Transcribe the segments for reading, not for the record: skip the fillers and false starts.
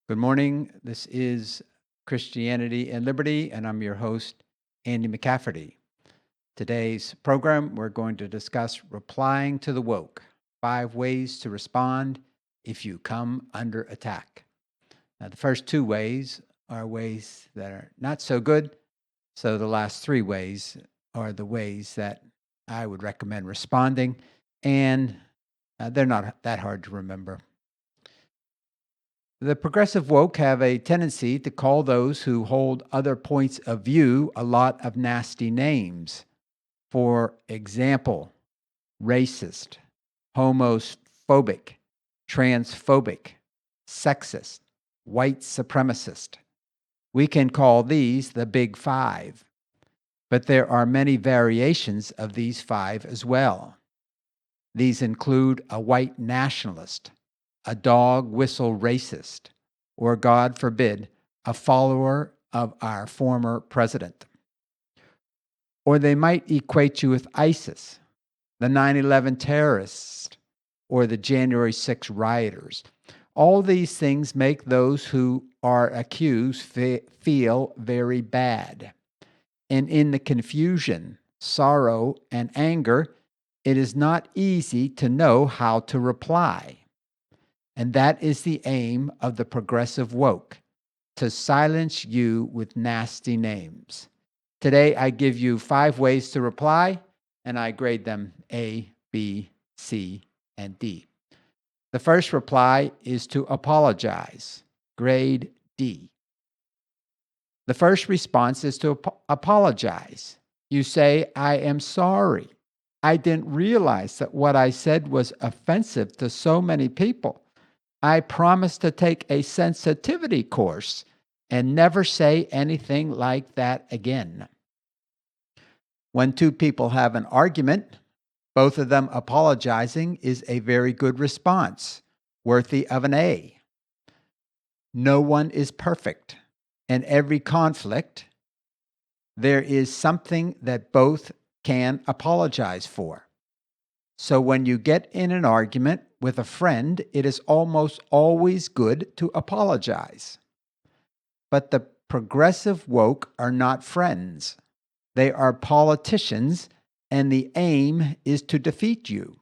Good morning. This is Christianity and Liberty, and I'm your host, Andy McCafferty. Today's program, we're going to discuss replying to the woke, 5 ways to respond if you come under attack. Now, the first 2 ways are ways that are not so good, so the last 3 ways are the ways that I would recommend responding, and they're not that hard to remember. The progressive woke have a tendency to call those who hold other points of view a lot of nasty names. For example, racist, homophobic, transphobic, sexist, white supremacist. We can call these the Big Five, but there are many variations of these five as well. These include a white nationalist, a dog whistle racist, or, God forbid, a follower of our former president. Or they might equate you with ISIS, the 9/11 terrorists, or the January 6 rioters. All these things make those who are accused feel very bad. And in the confusion, sorrow, and anger, it is not easy to know how to reply. And that is the aim of the progressive woke, to silence you with nasty names. Today, I give you 5 ways to reply, and I grade them A, B, C, and D. The first reply is to apologize, grade D. The first response is to apologize. You say, I am sorry. I didn't realize that what I said was offensive to so many people. I promise to take a sensitivity course and never say anything like that again. When two people have an argument, both of them apologizing is a very good response, worthy of an A. No one is perfect. In every conflict, there is something that both can apologize for. So when you get in an argument with a friend, it is almost always good to apologize. But the progressive woke are not friends. They are politicians, and the aim is to defeat you.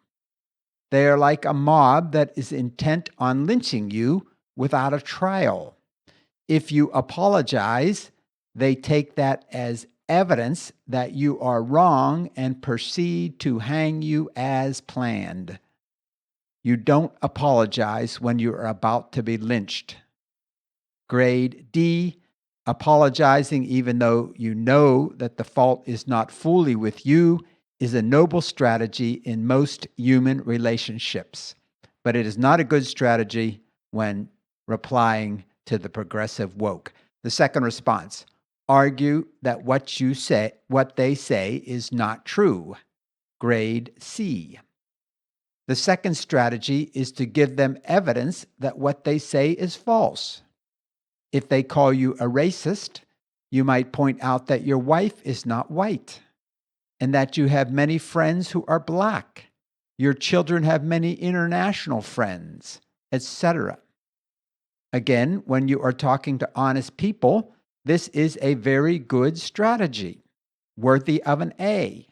They are like a mob that is intent on lynching you without a trial. If you apologize, they take that as evidence that you are wrong and proceed to hang you as planned. You don't apologize when you are about to be lynched. Grade D, apologizing even though you know that the fault is not fully with you is a noble strategy in most human relationships, but it is not a good strategy when replying to the progressive woke. The second response, argue that what they say is not true. Grade C. The second strategy is to give them evidence that what they say is false. If they call you a racist, you might point out that your wife is not white and that you have many friends who are black. Your children have many international friends, etc. Again, when you are talking to honest people, this is a very good strategy, worthy of an A.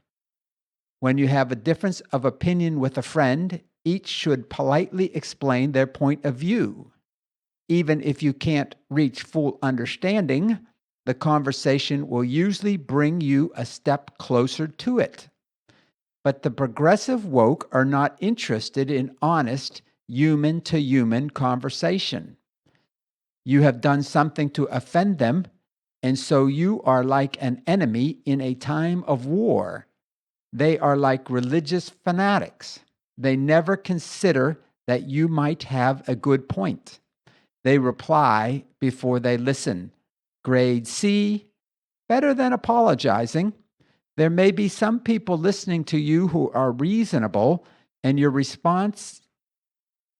When you have a difference of opinion with a friend, each should politely explain their point of view. Even if you can't reach full understanding, the conversation will usually bring you a step closer to it. But the progressive woke are not interested in honest human-to-human conversation. You have done something to offend them, and so you are like an enemy in a time of war. They are like religious fanatics. They never consider that you might have a good point. They reply before they listen. Grade C, better than apologizing. There may be some people listening to you who are reasonable, and your response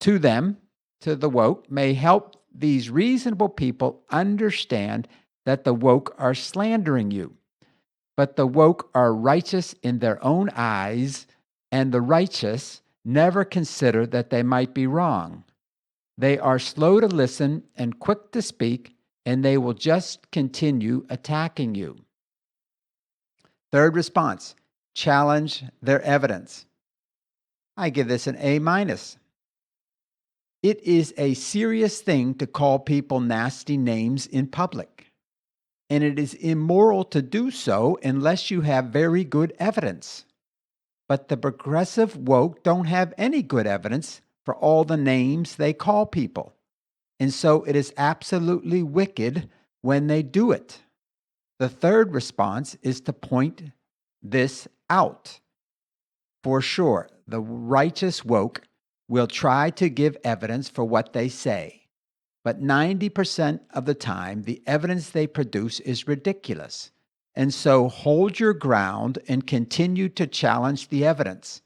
to them, to the woke, may help these reasonable people understand that the woke are slandering you. But the woke are righteous in their own eyes, and the righteous never consider that they might be wrong. They are slow to listen and quick to speak, and they will just continue attacking you. Third response, challenge their evidence. I give this an A minus. It is a serious thing to call people nasty names in public, and it is immoral to do so unless you have very good evidence. But the progressive woke don't have any good evidence for all the names they call people, and so it is absolutely wicked when they do it. The third response is to point this out. For sure, the righteous woke will try to give evidence for what they say, but 90% of the time, the evidence they produce is ridiculous. And so hold your ground and continue to challenge the evidence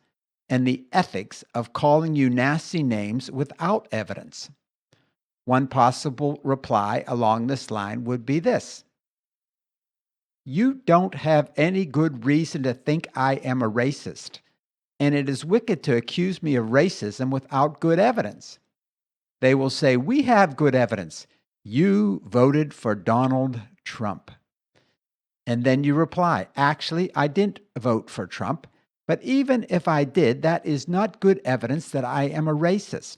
and the ethics of calling you nasty names without evidence. One possible reply along this line would be this: you don't have any good reason to think I am a racist, and it is wicked to accuse me of racism without good evidence. They will say, we have good evidence. You voted for Donald Trump. And then you reply, actually, I didn't vote for Trump, but even if I did, that is not good evidence that I am a racist.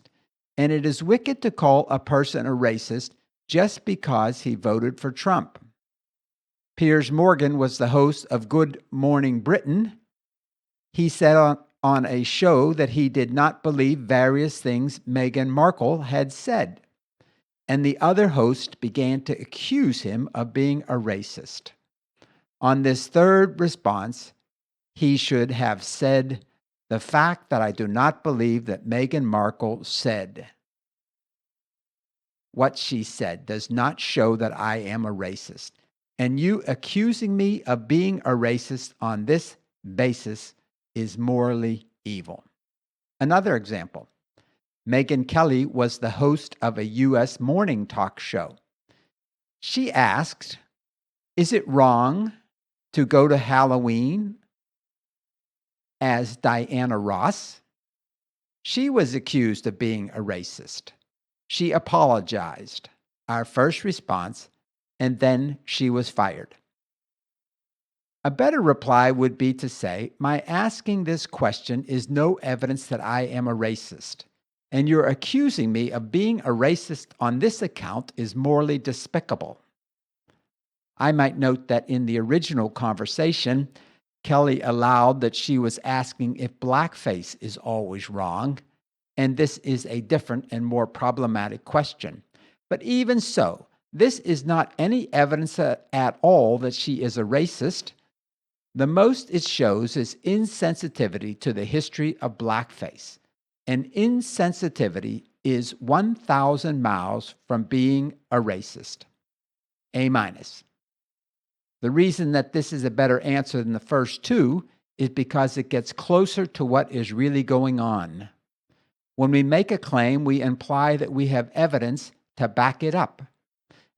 And it is wicked to call a person a racist just because he voted for Trump. Piers Morgan was the host of Good Morning Britain. He said on a show that he did not believe various things Meghan Markle had said, and the other host began to accuse him of being a racist. On this third response, he should have said, the fact that I do not believe that Meghan Markle said what she said does not show that I am a racist. And you accusing me of being a racist on this basis is morally evil. Another example, Megyn Kelly was the host of a U.S. morning talk show. She asked, is it wrong to go to Halloween as Diana Ross? She was accused of being a racist. She apologized, our first response, and then she was fired. A better reply would be to say, my asking this question is no evidence that I am a racist, and your accusing me of being a racist on this account is morally despicable. I might note that in the original conversation, Kelly allowed that she was asking if blackface is always wrong, and this is a different and more problematic question. But even so, this is not any evidence at all that she is a racist. The most it shows is insensitivity to the history of blackface. And insensitivity is 1,000 miles from being a racist. A minus. The reason that this is a better answer than the first two is because it gets closer to what is really going on. When we make a claim, we imply that we have evidence to back it up.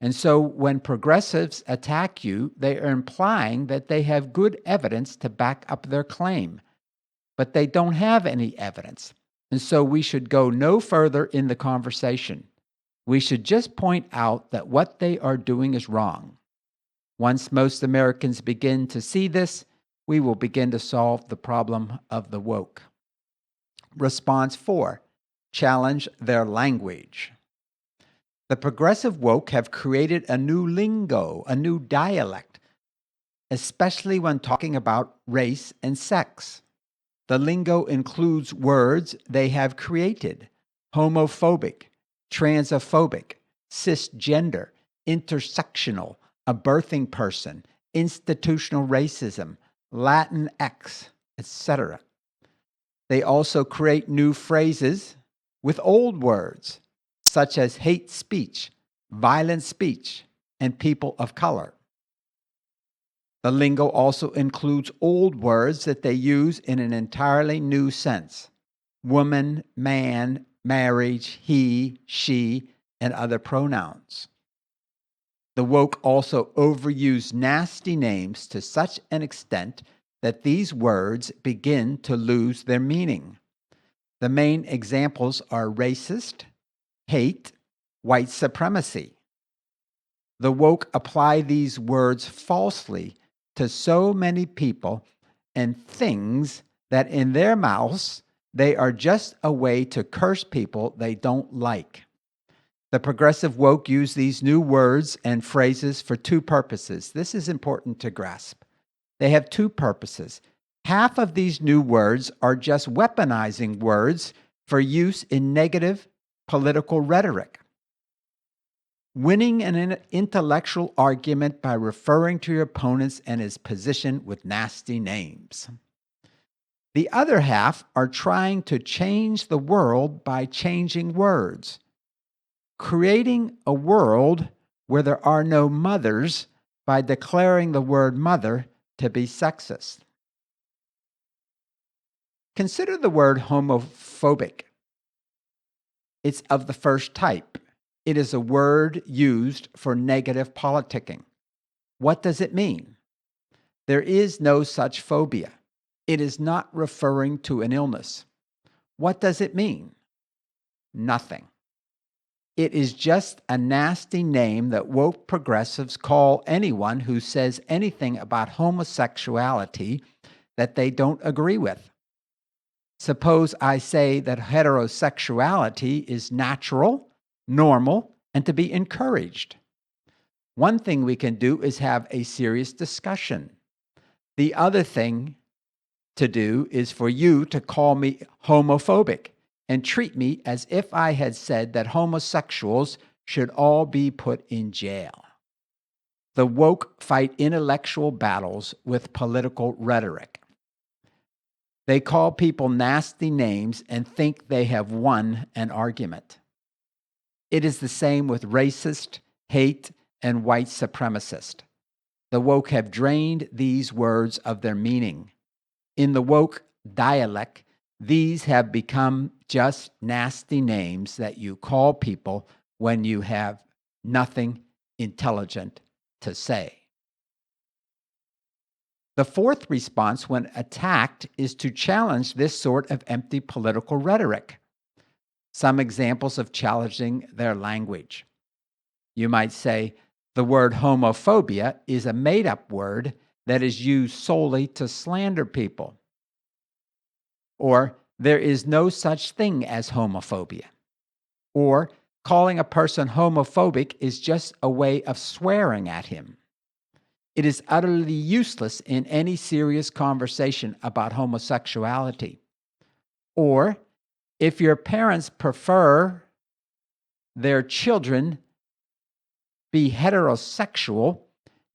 And so when progressives attack you, they are implying that they have good evidence to back up their claim, but they don't have any evidence. And so we should go no further in the conversation. We should just point out that what they are doing is wrong. Once most Americans begin to see this, we will begin to solve the problem of the woke. Response 4, challenge their language. The progressive woke have created a new lingo, a new dialect, especially when talking about race and sex. The lingo includes words they have created: homophobic, transphobic, cisgender, intersectional, a birthing person, institutional racism, Latinx, etc. They also create new phrases with old words, such as hate speech, violent speech, and people of color. The lingo also includes old words that they use in an entirely new sense: woman, man, marriage, he, she, and other pronouns. The woke also overuse nasty names to such an extent that these words begin to lose their meaning. The main examples are racist, hate, white supremacy. The woke apply these words falsely to so many people and things that in their mouths, they are just a way to curse people they don't like. The progressive woke use these new words and phrases for two purposes. This is important to grasp. They have two purposes. Half of these new words are just weaponizing words for use in negative political rhetoric. Winning an intellectual argument by referring to your opponents and his position with nasty names. The other half are trying to change the world by changing words, creating a world where there are no mothers by declaring the word mother to be sexist. Consider the word homophobic. It's of the first type. It is a word used for negative politicking. What does it mean? There is no such phobia. It is not referring to an illness. What does it mean? Nothing. It is just a nasty name that woke progressives call anyone who says anything about homosexuality that they don't agree with. Suppose I say that heterosexuality is natural, normal, and to be encouraged. One thing we can do is have a serious discussion. The other thing to do is for you to call me homophobic and treat me as if I had said that homosexuals should all be put in jail. The woke fight intellectual battles with political rhetoric. They call people nasty names and think they have won an argument. It is the same with racist, hate, and white supremacist. The woke have drained these words of their meaning. In the woke dialect, these have become just nasty names that you call people when you have nothing intelligent to say. The fourth response when attacked is to challenge this sort of empty political rhetoric. Some examples of challenging their language. You might say, the word homophobia is a made-up word that is used solely to slander people. Or, there is no such thing as homophobia. Or, calling a person homophobic is just a way of swearing at him. It is utterly useless in any serious conversation about homosexuality. Or, if your parents prefer their children be heterosexual,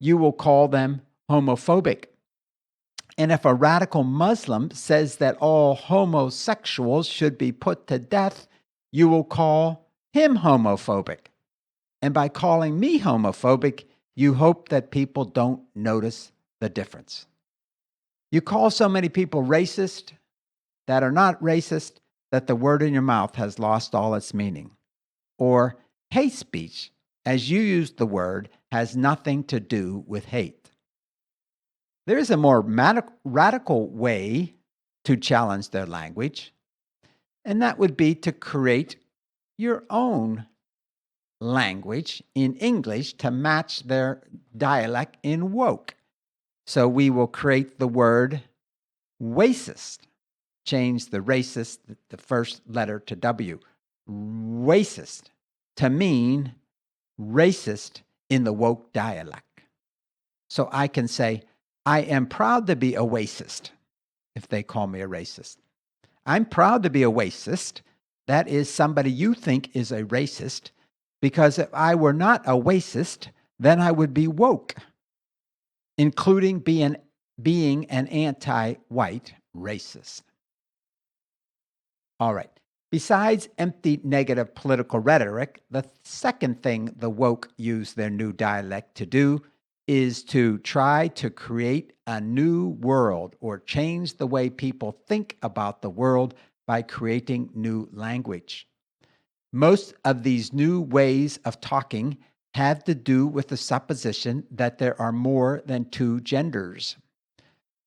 you will call them homophobic. And if a radical Muslim says that all homosexuals should be put to death, you will call him homophobic. And by calling me homophobic, you hope that people don't notice the difference. You call so many people racist that are not racist that the word in your mouth has lost all its meaning. Or hate speech, as you used the word, has nothing to do with hate. There is a more radical way to challenge their language, and that would be to create your own language in English to match their dialect in woke. So we will create the word racist. Change the racist, the first letter to W. Racist to mean racist in the woke dialect. So I can say, I am proud to be a racist if they call me a racist. I'm proud to be a racist. That is somebody you think is a racist, because if I were not a racist, then I would be woke, including being an anti-white racist. All right. Besides empty negative political rhetoric, the second thing the woke use their new dialect to do is to try to create a new world or change the way people think about the world by creating new language. Most of these new ways of talking have to do with the supposition that there are more than two genders.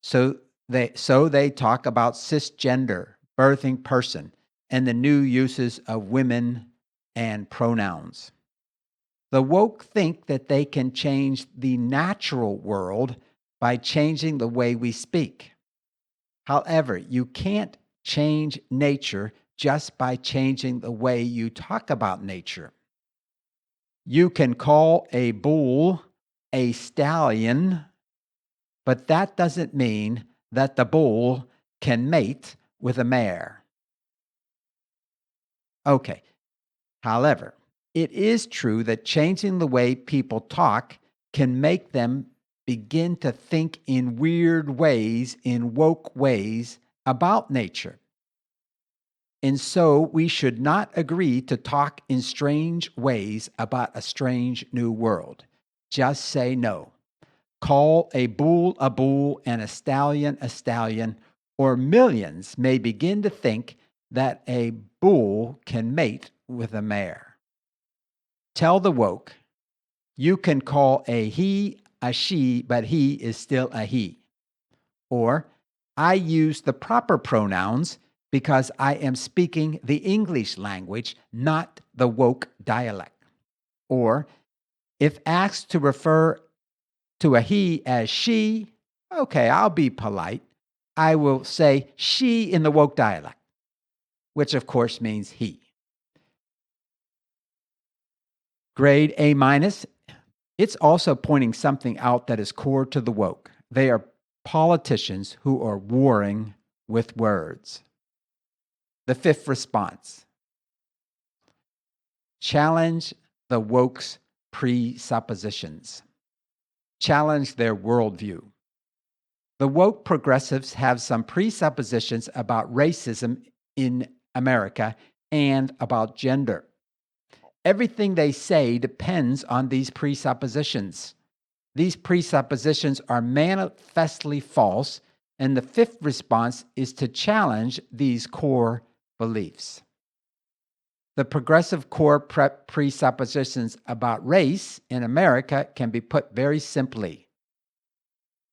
So they talk about cisgender, birthing person, and the new uses of women and pronouns. The woke think that they can change the natural world by changing the way we speak. However, you can't change nature just by changing the way you talk about nature. You can call a bull a stallion, but that doesn't mean that the bull can mate with a mare. Okay. However, it is true that changing the way people talk can make them begin to think in weird ways, in woke ways about nature. And so we should not agree to talk in strange ways about a strange new world. Just say no. Call a bull and a stallion, or millions may begin to think that a bull can mate with a mare. Tell the woke, you can call a he a she, but he is still a he. Or, I use the proper pronouns because I am speaking the English language, not the woke dialect. Or, if asked to refer to a he as she, okay, I'll be polite. I will say she in the woke dialect, which of course means he. Grade A minus. It's also pointing something out that is core to the woke. They are politicians who are warring with words. The fifth response: challenge the woke's presuppositions. Challenge their worldview. The woke progressives have some presuppositions about racism in America and about gender. Everything they say depends on these presuppositions. These presuppositions are manifestly false, and the fifth response is to challenge these core beliefs. The progressive core presuppositions about race in America can be put very simply.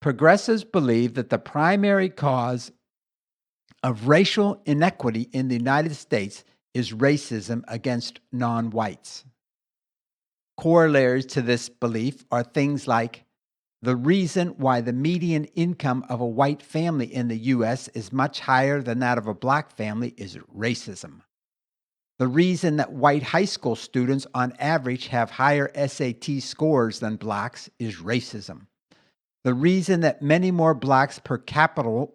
Progressives believe that the primary cause of racial inequity in the United States is racism against non-whites. Corollaries to this belief are things like the reason why the median income of a white family in the U.S. is much higher than that of a black family is racism. The reason that white high school students on average have higher SAT scores than blacks is racism. The reason that many more blacks per capita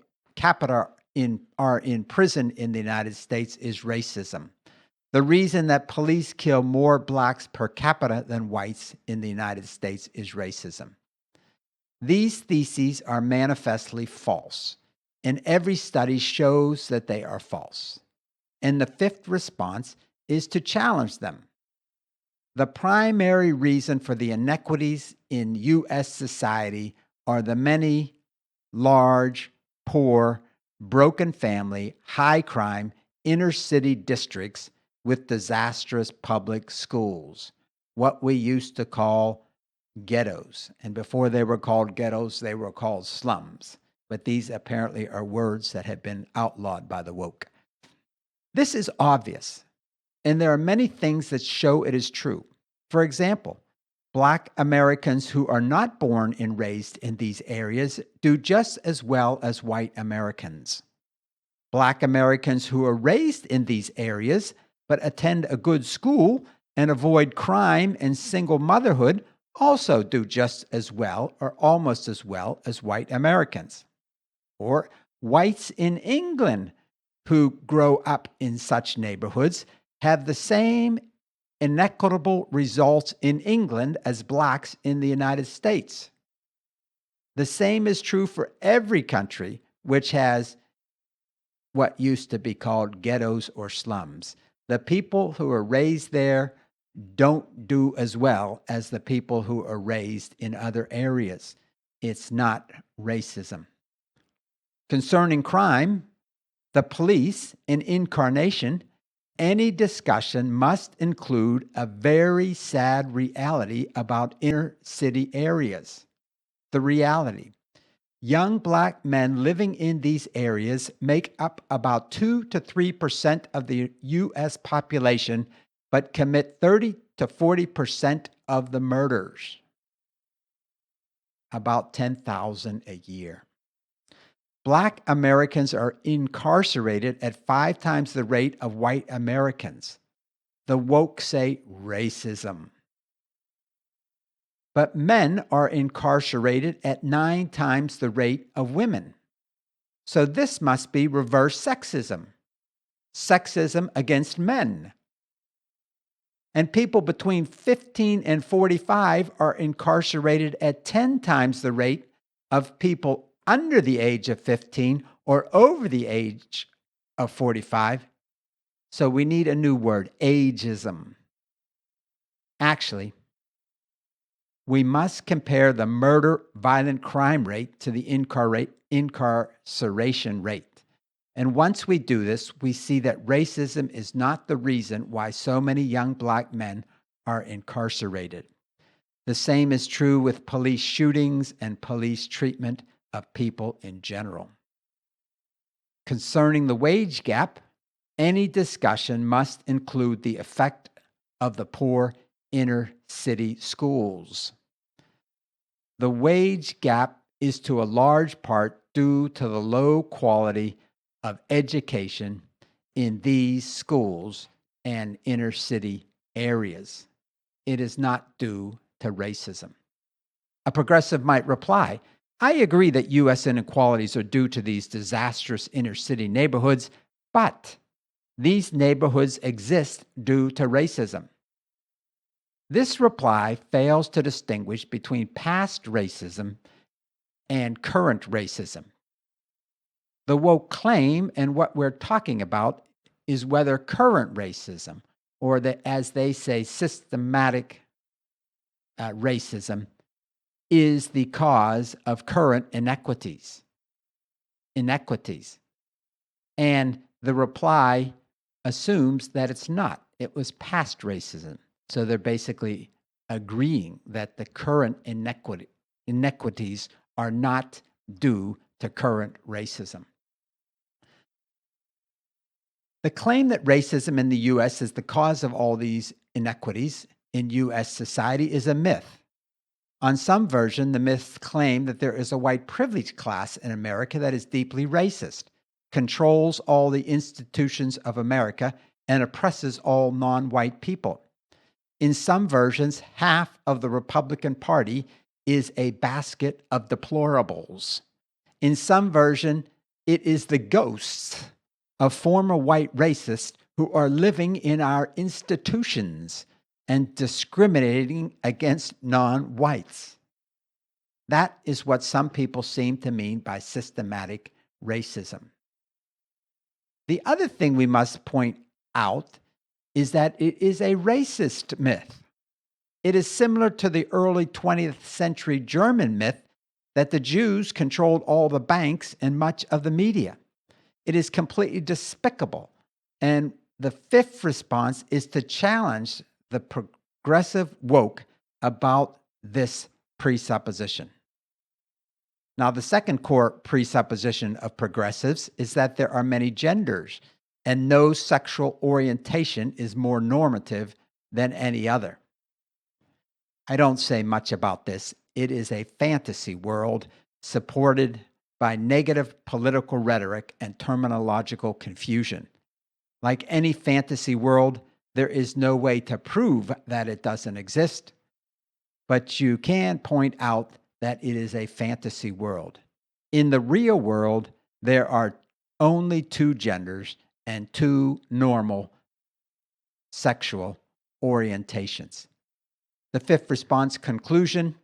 are in prison in the United States is racism. The reason that police kill more blacks per capita than whites in the United States is racism. These theses are manifestly false, and every study shows that they are false. And the fifth response is to challenge them. The primary reason for the inequities in U.S. society are the many large, poor, broken family, high crime, inner city districts with disastrous public schools, what we used to call ghettos. And before they were called ghettos, they were called slums. But these apparently are words that have been outlawed by the woke. This is obvious, and there are many things that show it is true. For example, Black Americans who are not born and raised in these areas do just as well as white Americans. Black Americans who are raised in these areas but attend a good school and avoid crime and single motherhood also do just as well or almost as well as white Americans. Or whites in England who grow up in such neighborhoods have the same inequitable results in England as blacks in the United States. The same is true for every country which has what used to be called ghettos or slums. The people who are raised there don't do as well as the people who are raised in other areas. It's not racism. Concerning crime, the police, and incarnation, any discussion must include a very sad reality about inner city areas. The reality: young black men living in these areas make up about 2 to 3% of the U.S. population but commit 30 to 40% of the murders, about 10,000 a year. Black Americans are incarcerated at 5 times the rate of white Americans. The woke say racism. But men are incarcerated at 9 times the rate of women. So this must be reverse sexism. Sexism against men. And people between 15 and 45 are incarcerated at 10 times the rate of people under the age of 15 or over the age of 45. So we need a new word, ageism. Actually, we must compare the murder violent crime rate to the incarceration rate. And once we do this, we see that racism is not the reason why so many young Black men are incarcerated. The same is true with police shootings and police treatment of people in general. Concerning the wage gap, any discussion must include the effect of the poor inner city schools. The wage gap is to a large part due to the low quality of education in these schools and inner city areas. It is not due to racism. A progressive might reply, I agree that U.S. inequalities are due to these disastrous inner city neighborhoods, but these neighborhoods exist due to racism. This reply fails to distinguish between past racism and current racism. The woke claim and what we're talking about is whether current racism, or as they say, systematic racism, is the cause of current inequities. And the reply assumes that it's not. It was past racism. So they're basically agreeing that the current inequities are not due to current racism. The claim that racism in the U.S. is the cause of all these inequities in U.S. society is a myth. On some version, the myths claim that there is a white privileged class in America that is deeply racist, controls all the institutions of America, and oppresses all non-white people. In some versions, half of the Republican Party is a basket of deplorables. In some version, it is the ghosts of former white racists who are living in our institutions and discriminating against non-whites. That is what some people seem to mean by systematic racism. The other thing we must point out is that it is a racist myth. It is similar to the early 20th century German myth that the Jews controlled all the banks and much of the media. It is completely despicable. And the fifth response is to challenge the progressive woke about this presupposition. Now, the second core presupposition of progressives is that there are many genders and no sexual orientation is more normative than any other. I don't say much about this. It is a fantasy world supported by negative political rhetoric and terminological confusion. Like any fantasy world, there is no way to prove that it doesn't exist, but you can point out that it is a fantasy world. In the real world, there are only 2 genders and 2 normal sexual orientations. The fifth response conclusion: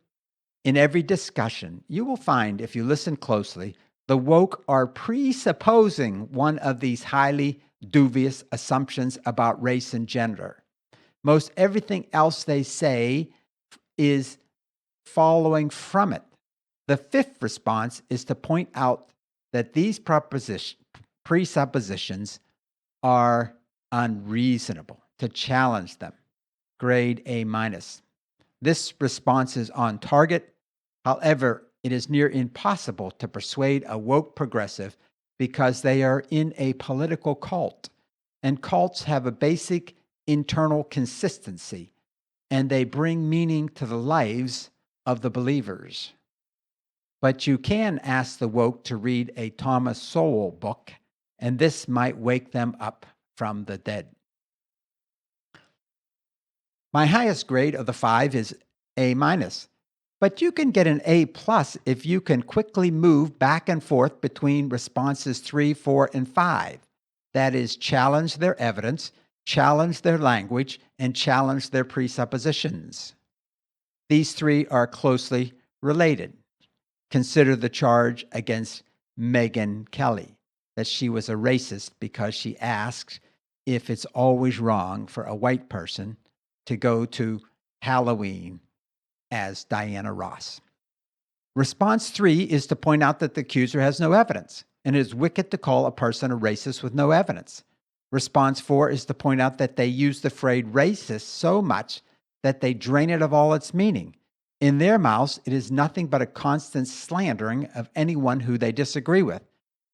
in every discussion, you will find, if you listen closely, the woke are presupposing one of these highly dubious assumptions about race and gender. Most everything else they say is following from it. The fifth response is to point out that these presuppositions are unreasonable, to challenge them. Grade A-. This response is on target. However, it is near impossible to persuade a woke progressive because they are in a political cult, and cults have a basic internal consistency, and they bring meaning to the lives of the believers. But you can ask the woke to read a Thomas Sowell book, and this might wake them up from the dead. My highest grade of the 5 is A minus, but you can get an A plus if you can quickly move back and forth between responses 3, 4, and 5. That is, challenge their evidence, challenge their language, and challenge their presuppositions. These three are closely related. Consider the charge against Megyn Kelly, that she was a racist because she asked if it's always wrong for a white person to go to Halloween as Diana Ross. Response 3 is to point out that the accuser has no evidence, and it is wicked to call a person a racist with no evidence. Response 4 is to point out that they use the phrase racist so much that they drain it of all its meaning. In their mouths, it is nothing but a constant slandering of anyone who they disagree with.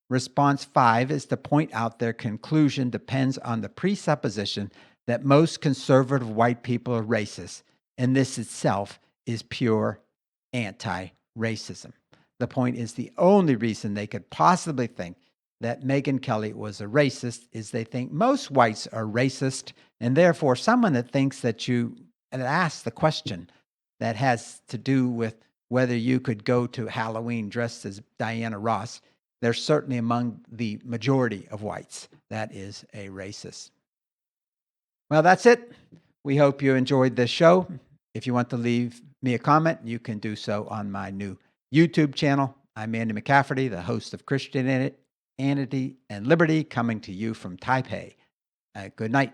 Response 5 is to point out their conclusion depends on the presupposition that most conservative white people are racist, and this itself is pure anti-racism. The point is the only reason they could possibly think that Megyn Kelly was a racist is they think most whites are racist, and therefore someone that thinks that asks the question that has to do with whether you could go to Halloween dressed as Diana Ross, they're certainly among the majority of whites. That is a racist. Well, that's it. We hope you enjoyed this show. If you want to leave me a comment, you can do so on my new YouTube channel. I'm Andy McCafferty, the host of Christianity and Liberty, coming to you from Taipei. Good night.